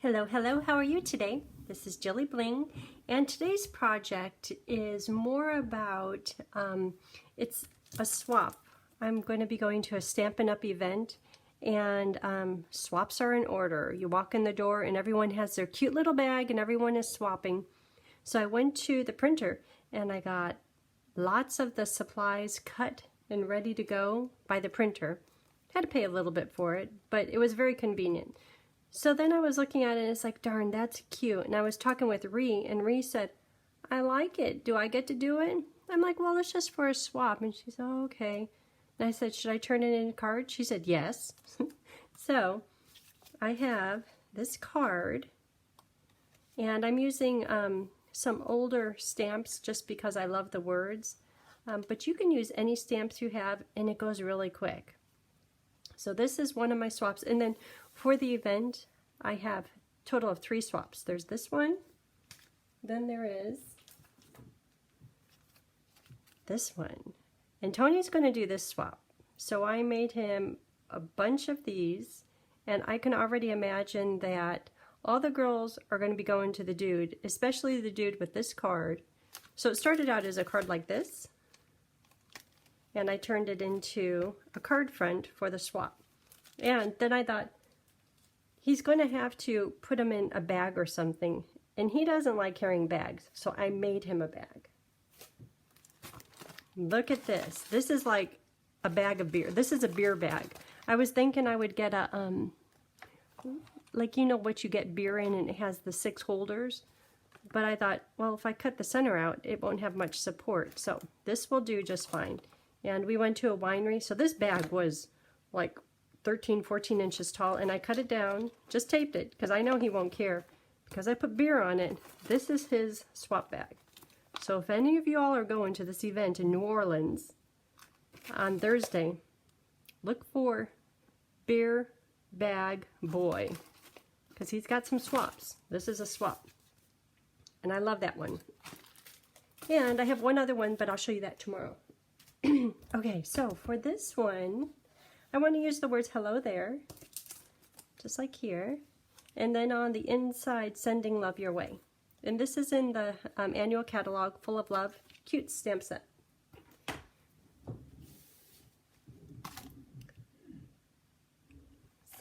Hello, hello, how are you today? This is JilliBling, and today's project is more about, it's a swap. I'm going to be going to a Stampin' Up! Event, and swaps are in order. You walk in the door and everyone has their cute little bag and everyone is swapping. So I went to the printer and I got lots of the supplies cut and ready to go by the printer. Had to pay a little bit for it, but it was very convenient. So then I was looking at it and it's like, darn, that's cute. And I was talking with Ree, and Ree said, I like it. Do I get to do it? I'm like, well, it's just for a swap. And she said, oh, okay. And I said, should I turn it in a card? She said, yes. So I have this card, and I'm using some older stamps just because I love the words. But you can use any stamps you have, and it goes really quick. So this is one of my swaps. And then for the event, I have a total of 3 swaps. There's this one, then there is this one. And Tony's going to do this swap. So I made him a bunch of these, and I can already imagine that all the girls are going to be going to the dude, especially the dude with this card. So it started out as a card like this, and I turned it into a card front for the swap. And then I thought, he's going to have to put them in a bag or something, and he doesn't like carrying bags, so I made him a bag. Look at this. This is like a bag of beer. This is a beer bag. I was thinking I would get a, like, you know what you get beer in, and it has the 6 holders. But I thought, well, if I cut the center out, it won't have much support. So this will do just fine. And we went to a winery, so this bag was like 13, 14 inches tall, and I cut it down, just taped it, because I know he won't care, because I put beer on it. This is his swap bag. So if any of you all are going to this event in New Orleans on Thursday, look for Beer Bag Boy, because he's got some swaps. This is a swap, and I love that one. And I have one other one, but I'll show you that tomorrow. Okay, so for this one, I want to use the words hello there, just like here, and then on the inside, sending love your way. And this is in the annual catalog, Full of Love, cute stamp set.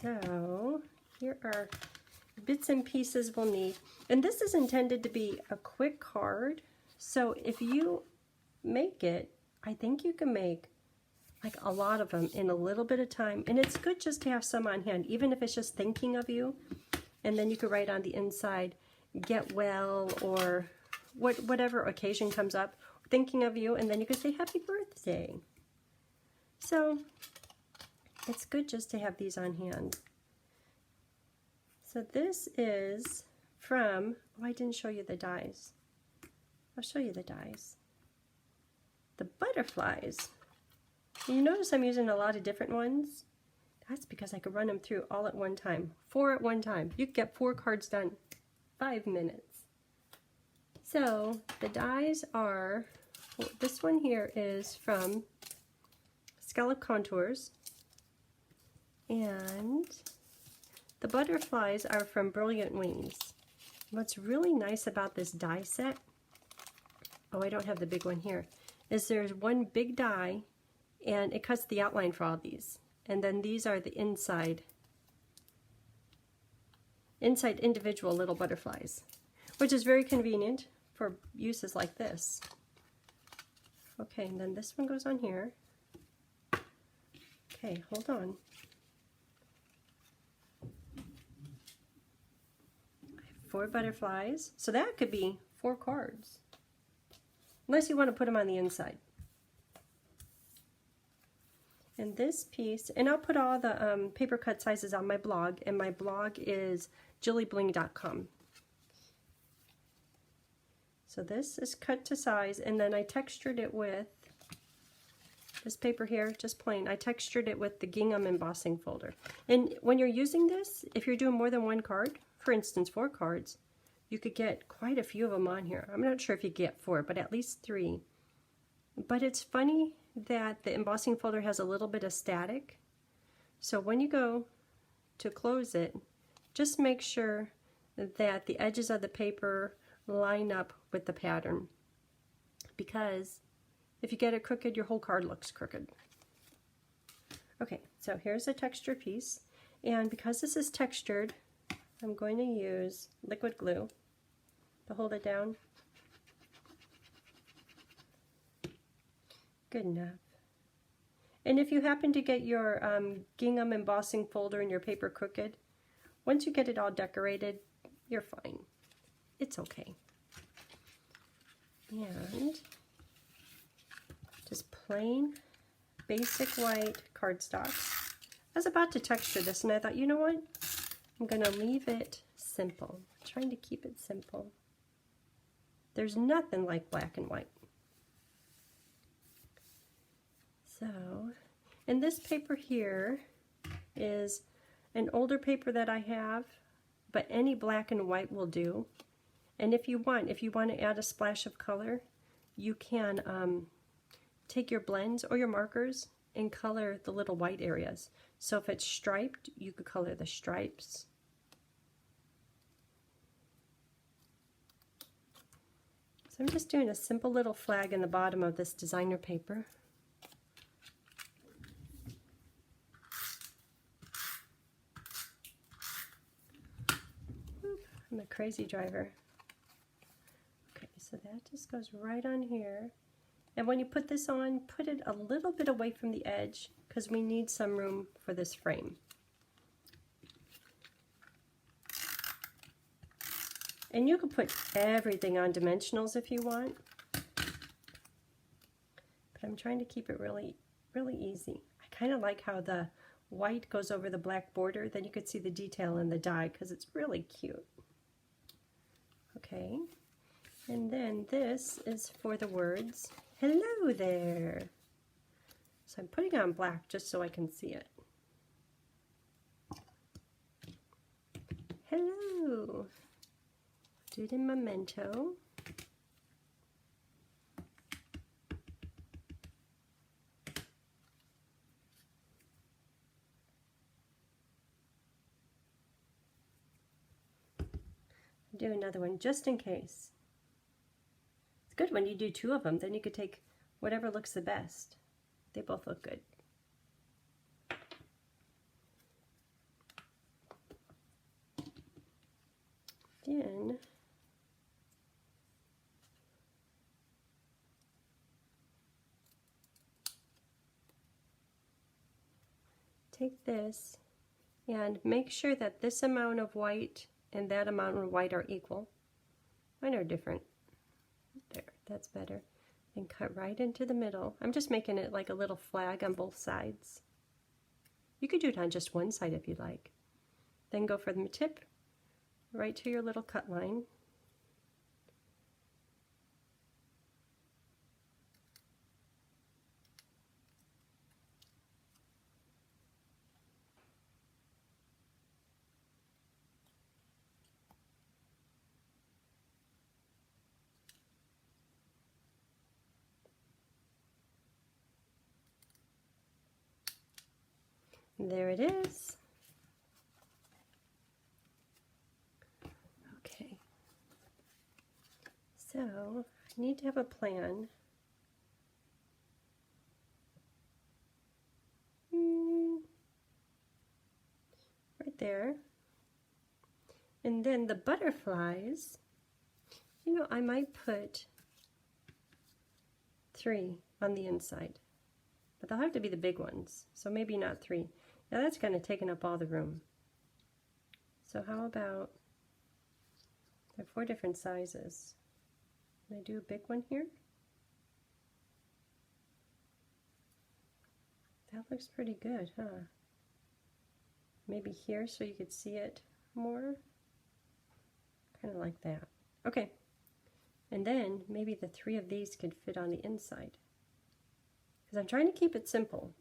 So here are bits and pieces we'll need. And this is intended to be a quick card, so if you make it, I think you can make like a lot of them in a little bit of time, and it's good just to have some on hand, even if it's just thinking of you. And then you could write on the inside, get well, or whatever occasion comes up, thinking of you, and then you could say happy birthday. So it's good just to have these on hand. So this is from, oh, I didn't show you the dies. I'll show you the dies. The butterflies. You notice I'm using a lot of different ones. That's because I could run them through all at one time. 4 at one time. You could get 4 cards done 5 minutes. So the dies are, well, this one here is from Scallop Contours, and the butterflies are from Brilliant Wings. What's really nice about this die set, oh, I don't have the big one here, is there's one big die, and it cuts the outline for all these. And then these are the inside individual little butterflies, which is very convenient for uses like this. Okay, and then this one goes on here. Okay, hold on. I have 4 butterflies, so that could be 4 cards, unless you want to put them on the inside. And this piece, and I'll put all the paper cut sizes on my blog, and my blog is JilliBling.com. So this is cut to size, and then I textured it with this paper here, just plain. I textured it with the gingham embossing folder. And when you're using this, if you're doing more than 1 card, for instance 4 cards, you could get quite a few of them on here. I'm not sure if you get 4, but at least 3. But it's funny that the embossing folder has a little bit of static. So when you go to close it, just make sure that the edges of the paper line up with the pattern, because if you get it crooked, your whole card looks crooked. Okay, so here's a texture piece, and because this is textured, I'm going to use liquid glue to hold it down. Good enough. And if you happen to get your gingham embossing folder in your paper crooked, once you get it all decorated, you're fine. It's okay. And just plain, basic white cardstock. I was about to texture this and I thought, you know what? I'm going to leave it simple. I'm trying to keep it simple. There's nothing like black and white. So, and this paper here is an older paper that I have, but any black and white will do. And if you want to add a splash of color, you can take your blends or your markers and color the little white areas. So if it's striped, you could color the stripes. So I'm just doing a simple little flag in the bottom of this designer paper. I'm a crazy driver. Okay, so that just goes right on here. And when you put this on, put it a little bit away from the edge because we need some room for this frame. And you can put everything on dimensionals if you want. But I'm trying to keep it really, really easy. I kind of like how the white goes over the black border. Then you could see the detail in the die because it's really cute. Okay, and then this is for the words, hello there. So I'm putting on black just so I can see it. Hello. Do it in memento. Do another one just in case. It's good when you do two of them, then you could take whatever looks the best. They both look good. Then take this and make sure that this amount of white and that amount of white are equal. Mine are different. There, that's better. And cut right into the middle. I'm just making it like a little flag on both sides. You could do it on just one side if you like. Then go from the tip right to your little cut line. There it is. Okay. So I need to have a plan. Right there. And then the butterflies, you know, I might put 3 on the inside, but they'll have to be the big ones, so maybe not 3. Now that's kind of taking up all the room. So how about, there are 4 different sizes. Can I do a big one here? That looks pretty good, huh? Maybe here so you could see it more. Kind of like that. Okay. And then maybe the 3 of these could fit on the inside. Because I'm trying to keep it simple.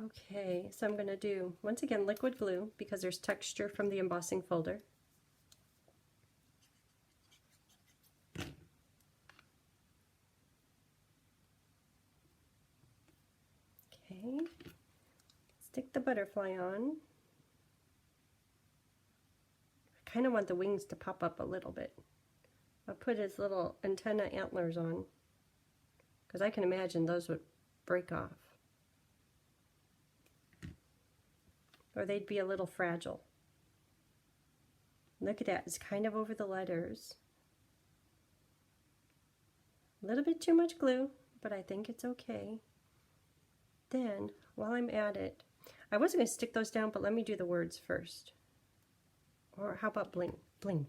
Okay, so I'm going to do, once again, liquid glue because there's texture from the embossing folder. Okay, stick the butterfly on. kind of want the wings to pop up a little bit. I'll put his little antenna antlers on, because I can imagine those would break off. Or they'd be a little fragile. Look at that, it's kind of over the letters. A little bit too much glue, but I think it's okay. Then, while I'm at it, I wasn't going to stick those down, but let me do the words first. Or how about bling? Bling.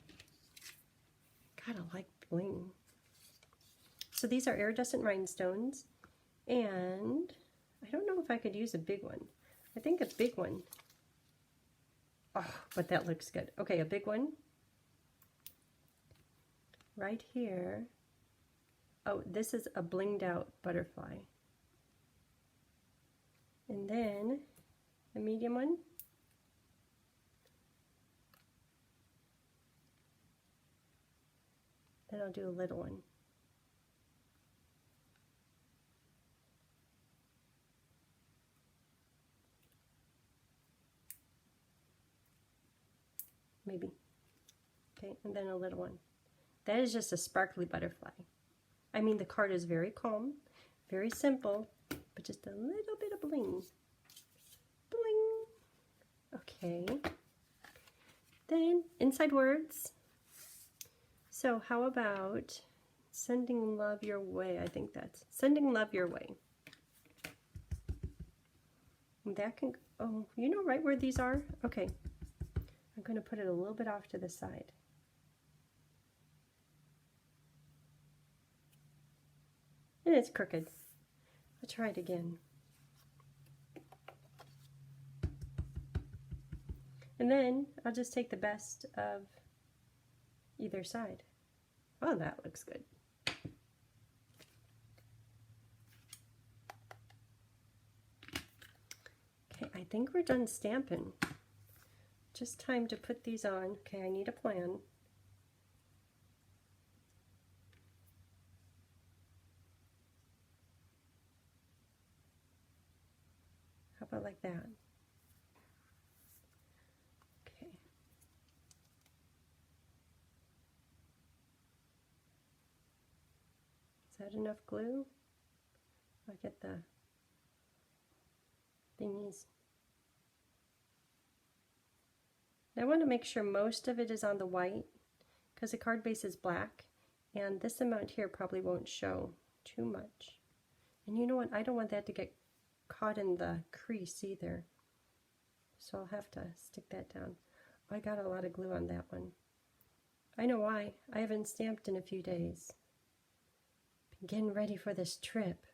God, I like bling. So these are iridescent rhinestones, and I don't know if I could use a big one. I think a big one. Oh, but that looks good. Okay, a big one. Right here. Oh, this is a blinged out butterfly. And then a medium one. Then I'll do a little one. Maybe. Okay, and then a little one. That is just a sparkly butterfly. I mean, the card is very calm, very simple, but just a little bit of bling. Bling. Okay. Then, inside words. So how about sending love your way? I think that's sending love your way. And that can, oh, you know right where these are? Okay. I'm going to put it a little bit off to the side. And it's crooked. I'll try it again. And then I'll just take the best of either side. Oh, that looks good. Okay, I think we're done stamping. Just time to put these on. Okay, I need a plan. How about like that? Okay. Is that enough glue? I'll get the thingies. I want to make sure most of it is on the white because the card base is black, and this amount here probably won't show too much. And you know what? I don't want that to get caught in the crease either. So I'll have to stick that down. I got a lot of glue on that one. I know why. I haven't stamped in a few days. Been getting ready for this trip.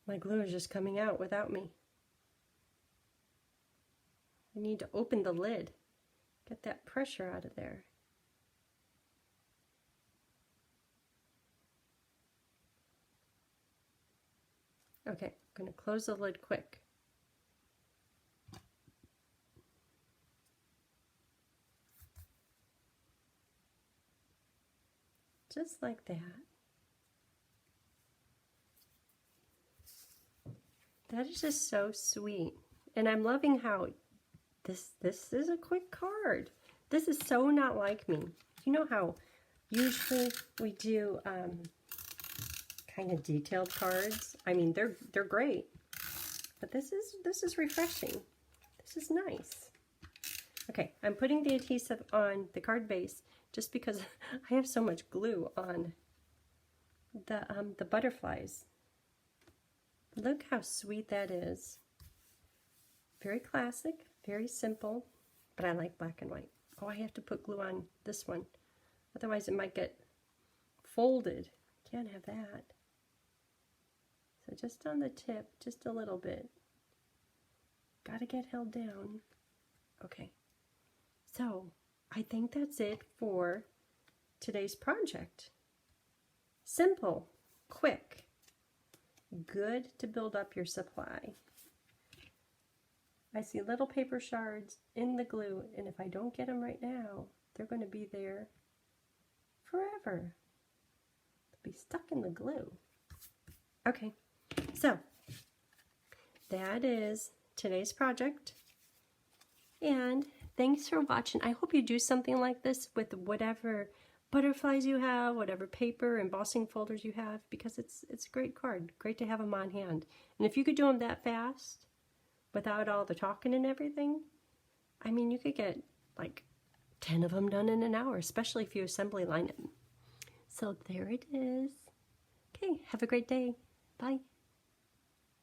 My glue is just coming out without me. I need to open the lid. Get that pressure out of there. Okay, I'm going to close the lid quick. Just like that. That is just so sweet. And I'm loving how this is a quick card. This is so not like me. You know how usually we do kind of detailed cards? I mean, they're great. But this is refreshing. This is nice. Okay, I'm putting the adhesive on the card base just because I have so much glue on the butterflies. Look how sweet that is. Very classic, very simple, but I like black and white. Oh, I have to put glue on this one. Otherwise it might get folded. Can't have that. So just on the tip, just a little bit. Gotta get held down. Okay. So I think that's it for today's project. Simple, quick, good to build up your supply. I see little paper shards in the glue, and if I don't get them right now, they're going to be there forever. They'll be stuck in the glue. Okay, so that is today's project. And thanks for watching. I hope you do something like this with whatever butterflies you have, whatever paper, embossing folders you have, because it's a great card. Great to have them on hand. And if you could do them that fast, without all the talking and everything, I mean, you could get like 10 of them done in an hour, especially if you assembly line it. So there it is. Okay, have a great day. Bye.